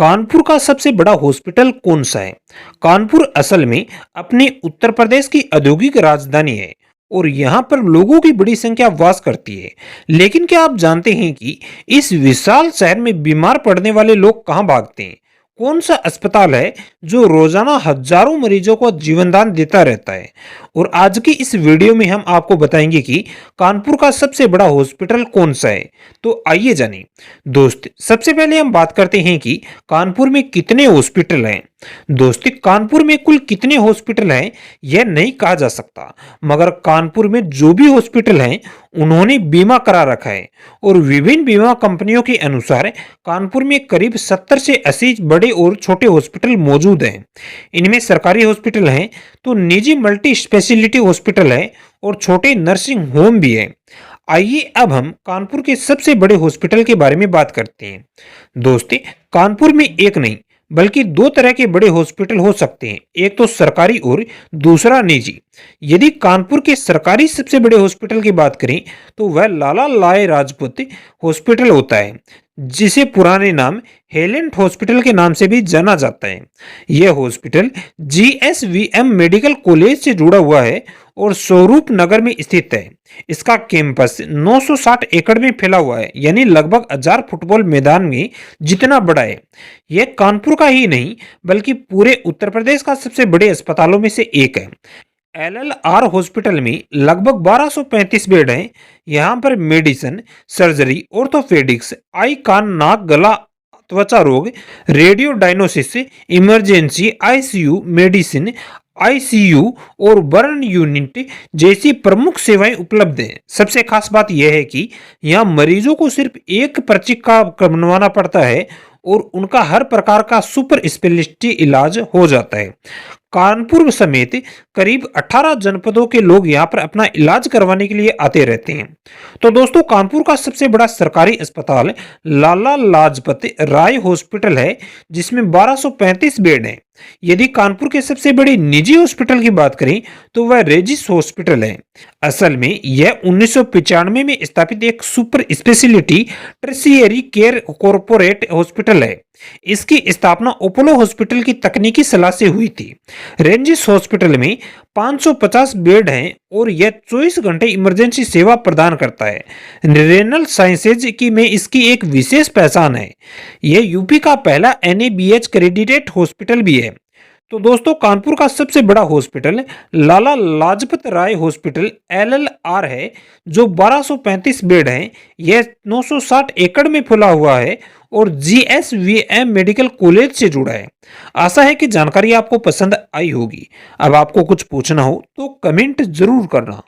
कानपुर का सबसे बड़ा हॉस्पिटल कौन सा है? कानपुर असल में अपने उत्तर प्रदेश की औद्योगिक राजधानी है और यहाँ पर लोगों की बड़ी संख्या वास करती है। लेकिन क्या आप जानते हैं कि इस विशाल शहर में बीमार पड़ने वाले लोग कहाँ भागते हैं? कौन सा अस्पताल है जो रोजाना हजारों मरीजों को जीवनदान देता रहता है? और आज की इस वीडियो में हम आपको बताएंगे कि कानपुर का सबसे बड़ा हॉस्पिटल कौन सा है। तो आइए जानें। दोस्त, सबसे पहले हम बात करते हैं कि कानपुर में कितने हॉस्पिटल हैं। दोस्तों, कानपुर में कुल कितने हॉस्पिटल हैं यह नहीं कहा जा सकता, मगर कानपुर में जो भी हॉस्पिटल हैं उन्होंने बीमा करा रखा है और विभिन्न बीमा कंपनियों के अनुसार कानपुर में करीब 70 से 80 बड़े और छोटे हॉस्पिटल मौजूद हैं। इनमें सरकारी हॉस्पिटल हैं तो निजी मल्टी स्पेशलिटी हॉस्पिटल है और छोटे नर्सिंग होम भी है। आइए अब हम कानपुर के सबसे बड़े हॉस्पिटल के बारे में बात करते हैं। दोस्तों, कानपुर में एक नहीं बल्कि दो तरह के बड़े हॉस्पिटल हो सकते हैं, एक तो सरकारी और दूसरा निजी। यदि कानपुर के सरकारी सबसे बड़े हॉस्पिटल की बात करें तो वह लाला लाय राजपूत हॉस्पिटल होता है, जिसे पुराने नाम हेलेंट हॉस्पिटल के नाम से भी जाना जाता है। यह हॉस्पिटल जीएसवीएम मेडिकल कॉलेज से जुड़ा हुआ है और स्वरूप नगर में स्थित है। इसका कैंपस 960 एकड़ में फैला हुआ है, यानी लगभग 1000 फुटबॉल मैदान में जितना बड़ा है। यह कानपुर का ही नहीं बल्कि पूरे उत्तर प्रदेश का सबसे बड़े अस्पतालों में से एक है। एलएलआर हॉस्पिटल में लगभग 1235 बेड हैं। यहाँ पर मेडिसिन, सर्जरी, ऑर्थोपेडिक्स, आई कान नाक गला त्वचा रोग, radio diagnosis, emergency, ICU, medicine, ICU और बर्न यूनिट जैसी प्रमुख सेवाएं उपलब्ध हैं। सबसे खास बात यह है कि यहाँ मरीजों को सिर्फ एक पर्ची का बनवाना पड़ता है और उनका हर प्रकार का सुपर स्पेशलिटी इलाज हो जाता है। कानपुर समेत करीब 18 जनपदों के लोग यहाँ पर अपना इलाज करवाने के लिए आते रहते हैं। तो दोस्तों, कानपुर का सबसे बड़ा सरकारी अस्पताल लाला लाजपत राय हॉस्पिटल है, जिसमें 1235 बेड हैं। यदि कानपुर के सबसे बड़े निजी हॉस्पिटल की बात करें तो वह रेजिस हॉस्पिटल है। असल में यह 1995 में स्थापित एक super speciality tertiary care corporate hospital है। इसकी स्थापना अपोलो हॉस्पिटल की तकनीकी सलाह से हुई थी। रेंजिस हॉस्पिटल में 550 बेड हैं और यह 24 घंटे इमरजेंसी सेवा प्रदान करता है। रेनल साइंसेज की में इसकी एक विशेष पहचान है। यह यूपी का पहला एनएबीएच क्रेडिटेड हॉस्पिटल भी है। तो दोस्तों, कानपुर का सबसे बड़ा hospital Lala Lajpat Rai hospital LLR है, जो 1235 बेड हैं। यह 960 एकड़ में फैला हुआ है और जीएसवीएम मेडिकल कॉलेज से जुड़ा है। आशा है कि जानकारी आपको पसंद आई होगी। अब आपको कुछ पूछना हो तो कमेंट जरूर करना।